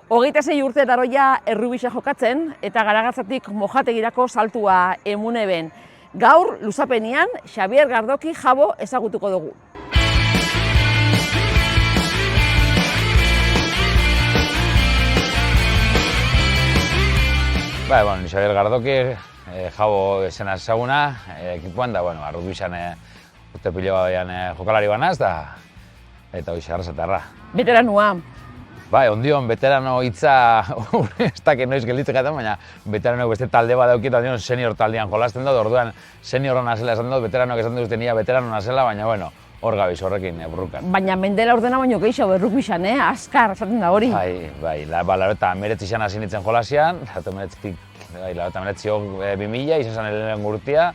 26 urte daroia errubisa jokatzen eta Garagatzatik Mojategirako saltua emuneben. Gaur, luzapenian, Xabier Gardoki Jabo ezagutuko dugu. Xabier Gardoki, Jabo esena ezaguna, ekipuan da, errubisan urte pilo badian jokalari banaz, eta hoxe arrasatarra. Veteranua. Ondion, veterano hitza, ez dakit noiz gelditzen gaten, baina veteranoak beste talde bat daukit, ondion senior taldean jolasten dut, orduan seniorra nazela esan dut, veteranoak esan dut nia veterano nazela, baina hor gabiz horrekin burrukan. Baina mendela ordena baino gehiago errukbisan, azkar, esaten da hori. Laueta meretzi izan hasi nintzen jolasian, laueta meretzi 2000, izan zen helen urtia,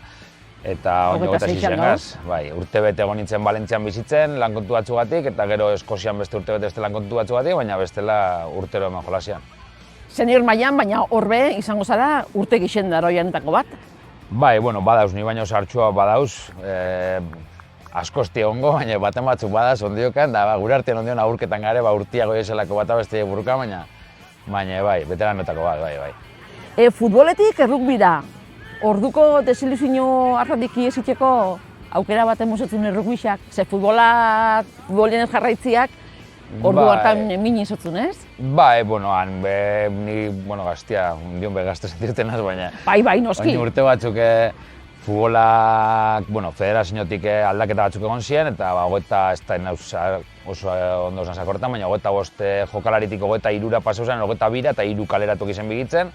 eta hogeita zizengaz, urte bete egon nintzen Valentzian bizitzen, lankontu batzugatik, eta gero Eskozian beste urte bete beste lankontu batzugatik, baina bestela urtero eman jolasian. Senior mailan, baina horbe izango zara urte gixen daroianetako bat? Badauz, ni baino sartxua badauz, askosti egongo, baina baten batzuk badaz ondiokan, da gure artean ondion aurketan gare, urtiago ezelako bat abeste buruka, baina veteranetako bat, Futboletik errukbira. Orduko desiluzio arratik iesitzeko aukera bat emosatzen errukbisak, ze futbolien jarraitziak ordu hartan min izotzun, ez? Ni gaztia, ondion gazte sentirten az, baina... Noski. Baina urte batzuk futbolak, federaziotik aldaketa batzuk egon ziren, eta hogeita, ez da oso ondo esan zakortan, baina hogeita jokalaritik hogeita irura pasau zen, hogeita bira eta iru kaleratuk izen bigitzen,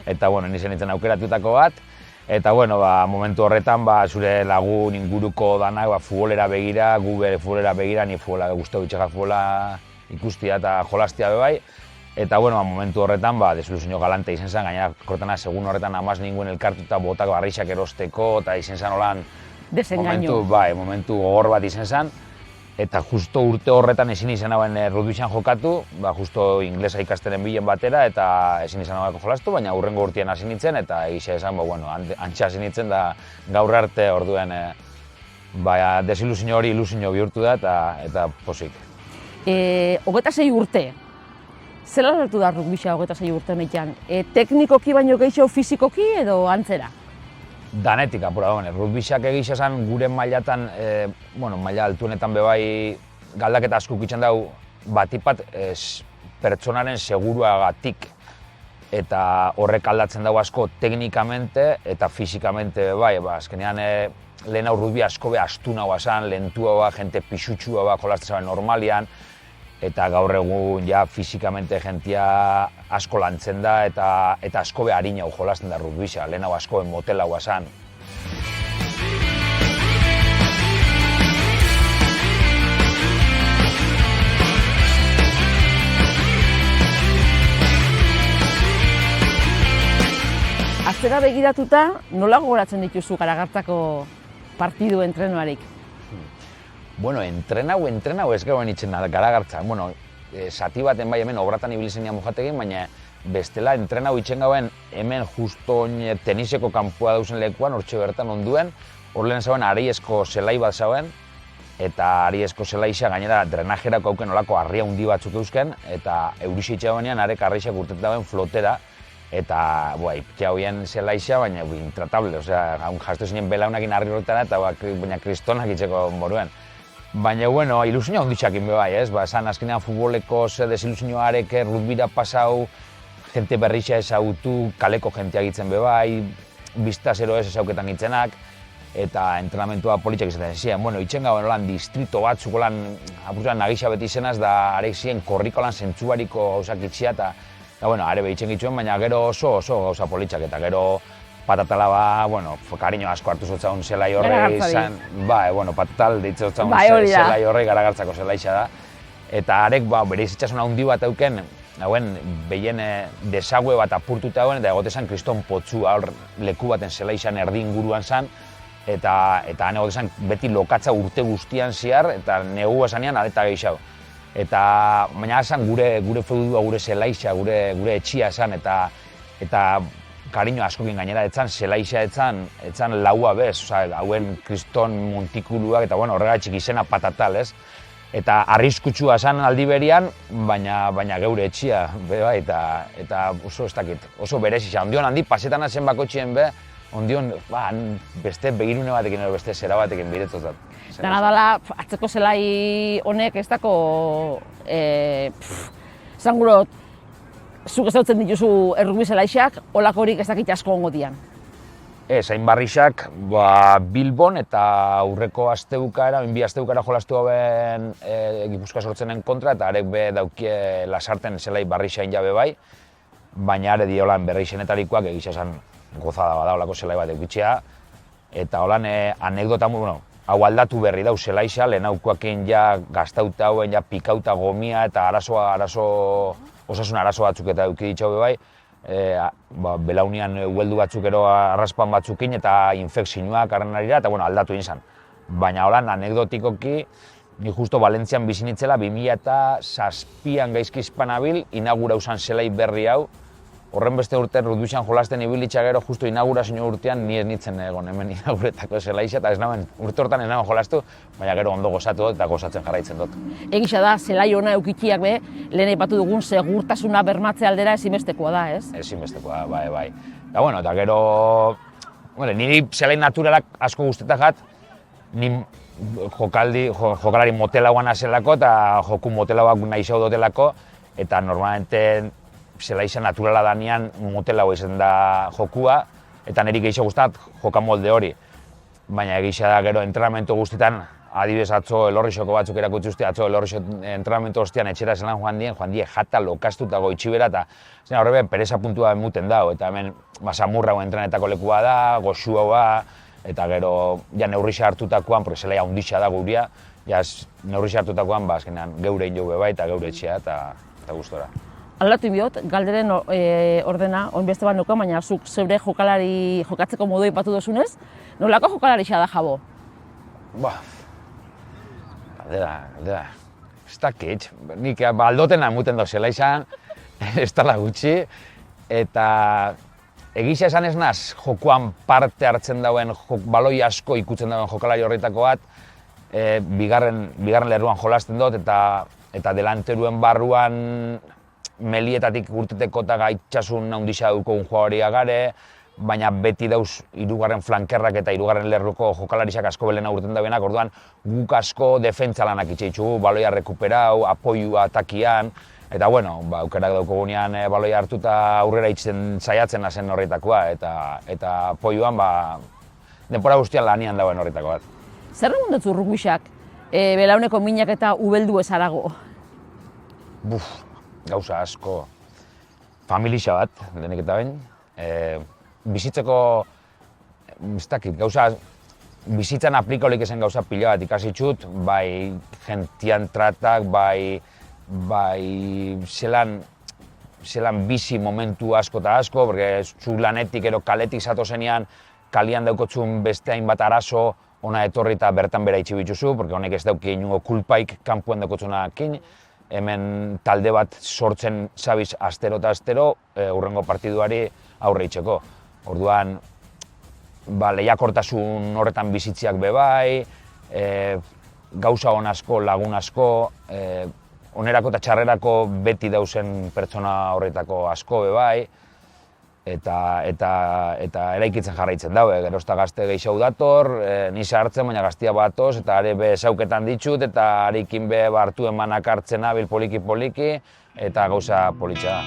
eta nisen nintzen aukeratutako bat. Eta momentu horretan zure lagun inguruko danak futbolera begira, gu bere futbolera begira, ni futbola guztau itxega futbola ikustia eta jolastia bebai. Eta momentu horretan desiluzio galante izen zen, gainera kortana segun horretan amaz ninguen elkartuta botak barrixak erosteko, eta izen zen holan momentu gogor bat izen zen. Eta justo urte horretan ezin izan hauen rugbysan jokatu, justo inglesa ikasteren bilen batera, eta ezin izan haueko jolastu, baina hurrengo urtean hasi nintzen, eta egisa esan, antxe hasi nintzen, da gaur arte orduen desiluzio hori ilusio bihurtu da, eta posik. 26 urte. Zela hartu da rugbisa 26 urte honetan? Teknikoki baino gehiago fizikoki edo antzera? Danetik apura dagoen, rugbisak egisa esan gure mailatan, maila altuenetan bebai galdaketa asko ukitzen dugu batipat pertsonaren seguruagatik eta horrek aldatzen dugu asko teknikamente eta fizikamente bebai, azkenean lehen hau rugbi asko astunagoa zen, lentua jente pixutxua jolazten zaben normalian, eta gaur egun fizikamente jentia asko lantzen da eta asko harina jolasten da rugbisa, lehen hau asko motelagoa zen. Aztera begiratuta, nola gogoratzen dituzu Garagartzako partidu entrenuarik? Entrenau ez gauen itzen Garagartza. Zati baten hemen obratan ibilizenia Mojategin, baina bestela entrenau itzen gauen hemen justo teniseko kanpua dauzen lekuan, hortxe bertan onduen, hor lehen zauen Ariezko zelai bat zauen, eta Ariezko zelaixa gainera drenajerako hauken olako harria hundi batzuk eusken, eta eurixitxe banean arek harrixak urtetan dauen flotera, eta iptea hoien zelaixa, baina intratable, jaztu zinen belaunakin harri horretara, eta baina kristonak itzeko moruen. Baina, ilusioa onditxakin bebai, ez? Esan azkenean futboleko desilusioarek rugbira pasau, jente berrixa ezagutu, kaleko jentea gitzen bebai, biztazero ez ezauketan gitzenak, eta entrenamentua politxak izaten ziren. Itzen gauen holan distrito batzuk holan apurtuan nagisa beti zenaz, da arek ziren korriko lan zentzubariko gauzak itxia, eta are behitzen gitzuen, baina gero oso gauza politxak, eta gero patatala kariño asko hartu zotzaun zelai horre izan, patatal deitze zotzaun zelai horre Garagartzako zelaixa da. Eta arek bere izitxasuna handi bat euken, behien desague bat apurtuta hauen, eta egotezan kriston potzua leku baten zelaixan erdi inguruan zan, eta han egotezan beti lokatza urte guztian ziar, eta negu esanean areta gehiago. Eta baina esan gure feudua, gure zelaixa, gure etxia esan, eta kariño askokin gainera etzan, zelaixa etzan laua bez, hauen kriston montikuluak, eta horregatik izena patatal, ez? eta arriskutsua zen aldi berian, baina geure etxia, bai, eta oso ez dakit, oso berezia. Ondion handi, pasetan zen bakotxien be, ondion, beste begirune batekin edo beste zera batekin biretzozat. Dana dala, atzeko zelai honek ez dako, zangurot, zuk ezautzen dituzu errugbi zelaixak, holakorik ez dakit asko ongo dian. Hain barrixak, Bilbon eta aurreko asteukara, bi asteukara jolastu hauen Gipuzkoa sortzenen kontra, eta arek be daukie lasarten zelai barrixain jabe bai, baina are di holan berrixenetarikoak egisa esan gozada bada holako zelai bat eukitxea, eta holan anekdota, hau aldatu berri dau zelaixa, lehenaukoakin ja gaztauta hauen, ja pikauta gomia eta osasun arazo batzuk eta euki ditxau bai, belaunian hueldu batzuk ero arraspan batzukin eta infekzioak arrenarira, eta aldatu egin zen. Baina holan, anekdotikoki, ni justo Valentzian bizi nitzela 2007an gaizki hispanabil, inaugura usan zelai berri hau. Horren beste urte rugbyxan jolasten ibilitza gero, justo inaugurazio urtean ni ez nitzen egon hemen inauguretako zelaixa, eta ez naben, urte hortan ez naben jolastu, baina gero ondo gozatu dut eta gozatzen jarraitzen dut. Egisa da, zelai ona eukitxiak be, lehen aipatu dugun segurtasuna bermatze aldera ezinbestekoa da, ez? Ezinbestekoa, bai. Eta gero, niri zelai naturalak asko gustetajat, ni jokalari motelauan azelako eta joku motelauak nahi zau dotelako, eta normalmente zelaixa naturala danean motelau izan da jokua, eta niri gehiago guztat jokamolde hori. Baina egisa da gero entrenamentu guztietan, adibidez atzo elorrixoko batzuk erakutsi uste, atzo elorrixo entrenamentu ostean etxera zelan joan die jata lokastuta goitxibera, eta horrebe pereza puntua muten dago, eta hemen samurra entrenetako lekua da, goxua eta gero neurrixa hartutakoan, porque zelaia hundixa da guria, neurrixa hartutakoan azkenean geure injobe bai eta geure etxea eta gustora. Aldatu biot, galderen ordena, oinbeste bat nuka, baina zuk zeure jokalari jokatzeko modu ipatu dozunez, nolako jokalarixa da Jabo? Galdera, ez dakit, nik aldotena emuten dozela izan, ez dala gutxi, eta egisa esan ez naz jokuan parte hartzen dauen, baloi asko ikutzen dauen jokalari horretako bat, bigarren lerruan jolasten dut, eta delanteruen barruan melietatik urteteko eta gaitxasun handixa dukogun jugadoria gare, baina beti dauz hirugarren flankerrak eta hirugarren lerruko jokalariak asko belena urten daudenak, orduan guk asko defentsa lanak itxeitxugu, baloia rekuperau, apoiua atakian, eta aukerak daukogunean baloia hartu eta aurrera itzen saiatzen zen horretakoa, eta apoiuan denbora guztian lanian dauen horretako bat. Zer egun dutzu rugbyxak, belauneko minak eta ubeldu ez harago? Gauza asko, familixa bat, lehenik eta behin. Bizitzeko, ez dakit, gauza, bizitzan aplikolik ezen gauza pila bat ikasitxut, bai gentian tratak, bai zelan bizi momentu asko eta asko, porque zu lanetik ero kaletik zato zenean, kalian daukotzun beste hainbat arazo, ona etorri eta bertan bera itxi bituzu, porque honek ez dauki inungo kulpaik kanpuan daukotzunakin, hemen talde bat sortzen zabiz astero eta astero hurrengo partiduari aurre itxeko. Orduan, lehiakortasun horretan bizitziak bebai, gauza hon asko, lagun asko, onerako eta txarrerako beti dauzen pertsona horretako asko bebai, eta eraikitzen jarraitzen daue, gerozta gazte gehiago dator, nisa hartzen, baina gaztia batoz, eta are be zauketan ditut, eta harekin be hartu emanak hartzen abil poliki, eta gauza politxa da.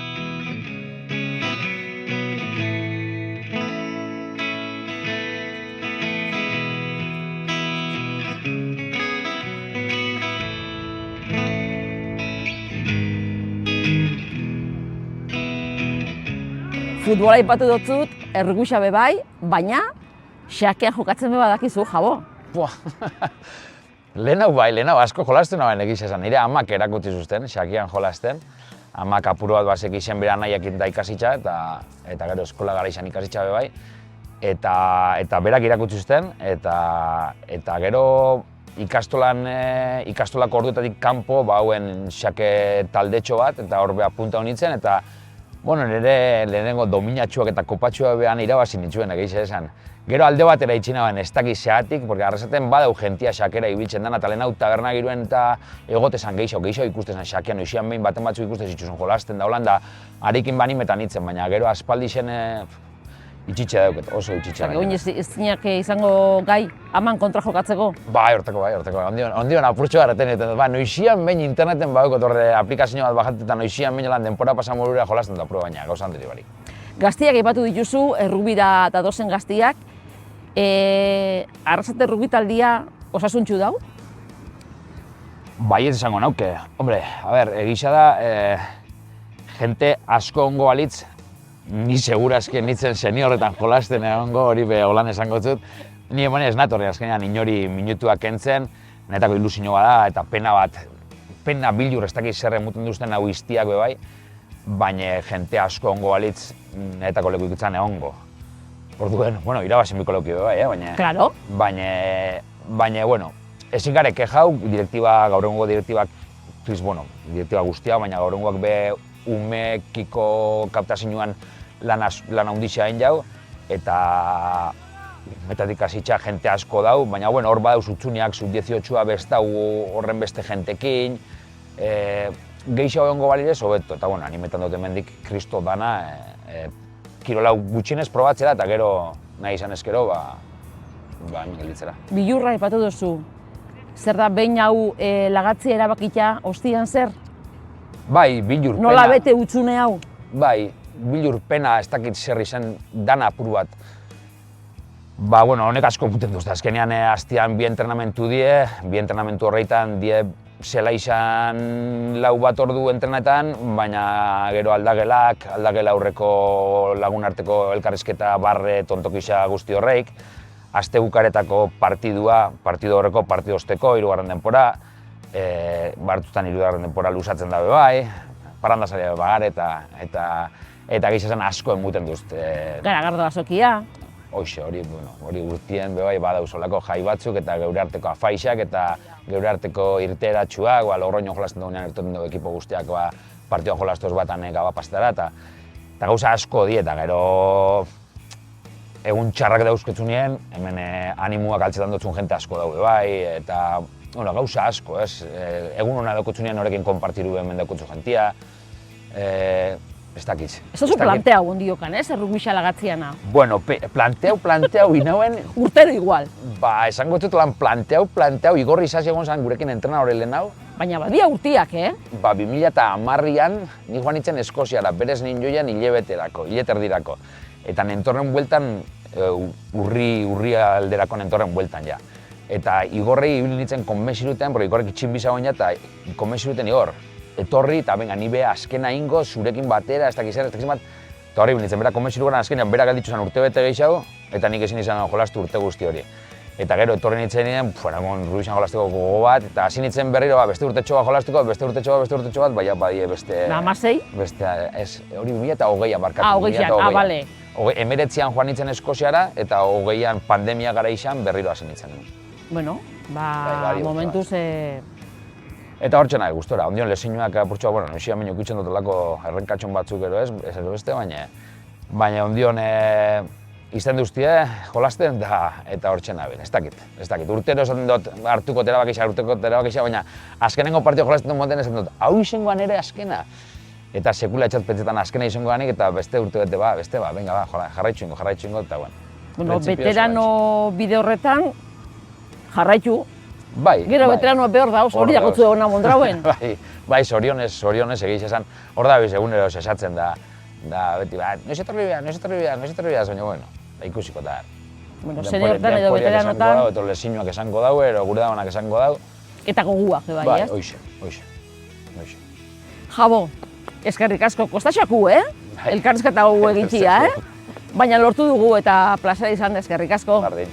Futbola ipatu dutzut, errugbixa be bai, baina xakean jokatzen be badakizu, Jabo. Lehenau asko jolasten nagoen egisa esan, nire amak erakutsi zuzten, xakean jolasten. Amak apuro bat basek izen bera nahiakin da ikasitza, eta gero eskola gara izan ikasitza be bai. Eta berak irakutsi zuzten, eta gero ikastolako orduetatik kanpo hauen xake taldetxo bat, eta hor beha punta honitzen, eta Bueno, nire lehenengo dominatxuak eta kopatxuak behan irabazi nituen egize esan. Gero alde batera itxinaben ez dakiz zeatik, porque arrasaten badau jentia xakera ibiltzen dana, eta lehen hau taberna giruen eta egotezan gehiago ikustezan xakean, oizian behin baten batzuk ikustez itxuzun jolasten da Holanda, harikin banimetan itzen, baina gero aspaldi zen itxitxe dauket, oso itxitxe. Oin ez zinak izango gai, haman kontra jokatzeko? Bai, horteko. Ondion apurtxo garraten, eta noizian behin interneten badukot horre aplikazio bat bajatzen, eta noizian behin lan denpora pasan morura jolasten da proba, baina gauza handiri barik. Gaztiak aipatu dituzu, errugbira datozen gaztiak. Arrasate errugbitaldia osasuntxu dau? Bai ez esango nauke. Hombre, egisa da, jente asko ongo balitz, ni segurazki nitzen seniorretan jolasten egongo, hori holan esango zut. Ni hemen ez natorri azkenean inori minutuak kentzen, netako ilusio bada eta pena bildur ez dakiz zer emuten duzten hau iztiak bai, baina jente asko ongo balitz netako leku ikutzen egongo. Orduan, irabazen biko leuki bai, baina... Claro. Baina, ezin gare kejau, gaur egungo direktibak, direktiba guztia, baina gaur egungoak be umekiko kaptazioan lan handixea egin jau, eta metatik hasitxa jente asko dau, baina hor badau zutzuniak, sub-18a bestau horren beste jentekin, gehiago egongo balirez, hobeto, eta animetan dut hemendik kristo dana, kirolau gutxienez probatzera eta gero nahi izan ezkero, hemen gelditzera. Bilurra aipatu duzu, zer da behin hau lagatzea erabakita ostian zer? Bai, bilur pena. Nola bete hutsune hau? Bai, bilur pena ez dakit zer izan dana apur bat. Honek asko puten duzte, azkenean hastian bi entrenamentu bi entrenamentu horreitan zela izan lau bat ordu entrenetan, baina gero aldagela aurreko lagunarteko elkarrizketa barre tontokisa guzti horreik, aste bukaretako partidu horreko, partidu osteko, 3. denpora, bartutan 3. denpora luzatzen dabe bai, parandazaria bagar eta gizazan asko emuten duzte. Garagardo azokia. Hoxe, hori guztien bai badauzolako jai batzuk eta geure arteko afaixak eta geure arteko irteratxuak, Logroño jolasten dugunean irtoten dugu ekipo guztiak partioan jolastoz batan gabapastara eta gauza asko eta gero egun txarrak dauzketzunien, hemen animuak altzetan dutzun jente asko daude bai, eta gauza asko, egun hona daukotzunean horrekin konpartiru hemen daukotzu jentia, ez dakitz. Ez oso planteau ondiokan, errugbixa lagatziana? Bueno, planteau inauen... Urtero igual. Esango dut lan planteau, igorri izaz egon zen gurekin entrenadore lehen hau. Baina badia urtiak, 2010an ni joan nintzen Eskoziara, berez nien joian hileterdirako. Eta nentorren bueltan, urri alderako nentorren bueltan ja. Eta igorrei ibil nintzen konbensiruten, porque igorrek itxinbiza goina eta konbensiruten igor. Etorri eta benga, ni beha azkena ingo, zurekin batera, ez dakiz bat. Eta horri nintzen, bera konbentsiru gara azkenean, bera galditzu zen urte bete gehiago, eta nik ezin izan jolastu urte guzti hori. Eta gero etorri nintzen nien, Rubizan jolasteko gogo bat, eta hasi nintzen berriro beste urtetxo bat jolastuko, beste urtetxo bat, baina badie beste... Amasei? Beste, ez, hori 2008a barkatu. 2008a, bale. 19an joan nintzen Eskoziara, eta 20an pandemia gara izan berriro hasi nintzen. Bueno, momentuz... Eta hortxe nahi gustora, ondion lesinuak apurtxoa, noizian baino ikutzen dutelako errenkatxon batzuk ero ez beste, baina ondion izten duztie jolasten eta hortxe nabil, ez dakit. Urtero esaten dut hartuko terabakixa, baina azkenengo partio jolasten dut moten esaten dut, hau izangoan ere azkena. Eta sekula etxatpetzetan azkena izangoanik eta beste urte bete venga, jarraitxu ingo, eta bueno, veterano bide horretan jarraitu. Bai. Gero veteranoa behor dauz, hori dakotzu egona mondrauen. Bai, zorionez egiz esan, hor da egunero sesatzen da beti, noiz etorri behar, baina, bueno, ikusiko da. Bueno, seniortan edo veteranotan... Eta lesinuak esango dau, ero gure daunak esango dau. Eta goguak, bai, ez? Hoxe. Jabo, eskerrik asko, kostatxaku, elkarrizketa hau egintxia, Baina lortu dugu eta plazera izan eskerrik asko. Bardin.